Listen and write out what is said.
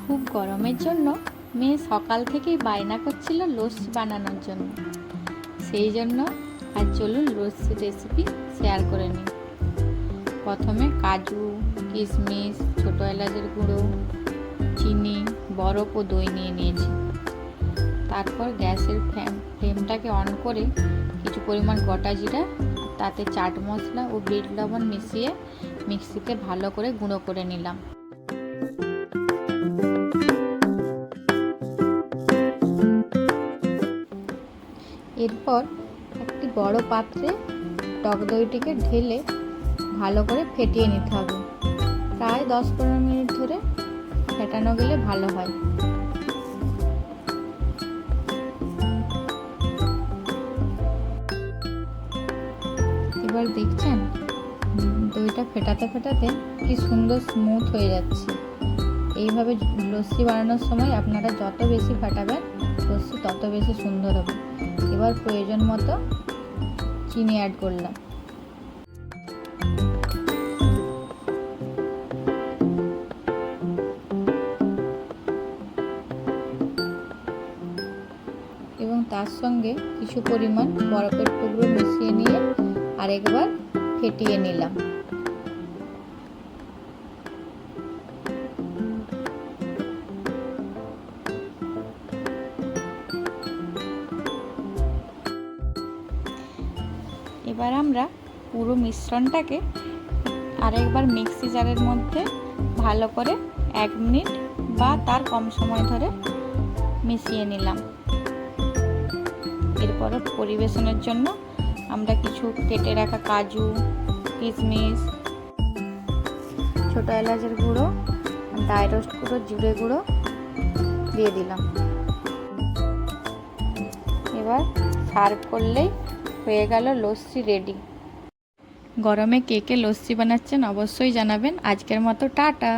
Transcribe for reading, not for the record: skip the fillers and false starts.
খুব গরমের জন্য মেয়ে সকাল থেকেই বায়না করছিল লস্যি বানানোর জন্য। সেই জন্য আজ চলুন লস্যির রেসিপি শেয়ার করে নিই। প্রথমে কাজু, কিশমিশ, ছোটো এলাচের গুঁড়ো, চিনি, বরফ ও দই নিয়ে নিয়েছি। তারপর গ্যাসের ফ্লেমটাকে অন করে কিছু পরিমাণ গোটা জিরা, তাতে চাট মশলা ও বিট লবণ মিশিয়ে মিক্সিতে ভালো করে গুঁড়ো করে নিলাম। এরপর একটি বড় পাত্রে টক দইটিকে ঢেলে ভালো করে ফেটিয়ে নিতে হবে। প্রায় 10-15 মিনিট ধরে ফেটানো গেলে ভালো হয়। এবার দেখছেন দইটা ফেটাতে ফেটাতে কি সুন্দর স্মুথ হয়ে যাচ্ছে। এইভাবে লস্যি বানানোর সময় আপনারা যত বেশি ফাটাবেন লস্যি তত বেশি সুন্দর হবে। এবার প্রয়োজন মতো চিনি অ্যাড করলাম। এবং তার সঙ্গে কিছু পরিমাণ বরফের টুকরো মিশিয়ে নিয়ে আরেকবার ফেটিয়ে নিলাম। এবার আমরা পুরো মিশ্রণটাকে আরেকবার মিক্সি জারের মধ্যে ভালো করে 1 মিনিট বা তার কম সময় ধরে মিশিয়ে নিলাম। এরপর পরিবেশনের জন্য আমরা কিছু কেটে রাখা কাজু, কিশমিশ, ছোটো এলাচের গুঁড়ো, ড্রাই রোস্ট গুঁড়ো, জিরে গুঁড়ো দিয়ে দিলাম। এবার সার্ভ করলেই হয়ে গেল লস্যি রেডি। গরমে কে কে লস্যি বানাচ্ছেন অবশ্যই জানাবেন। আজকের মতো টাটা।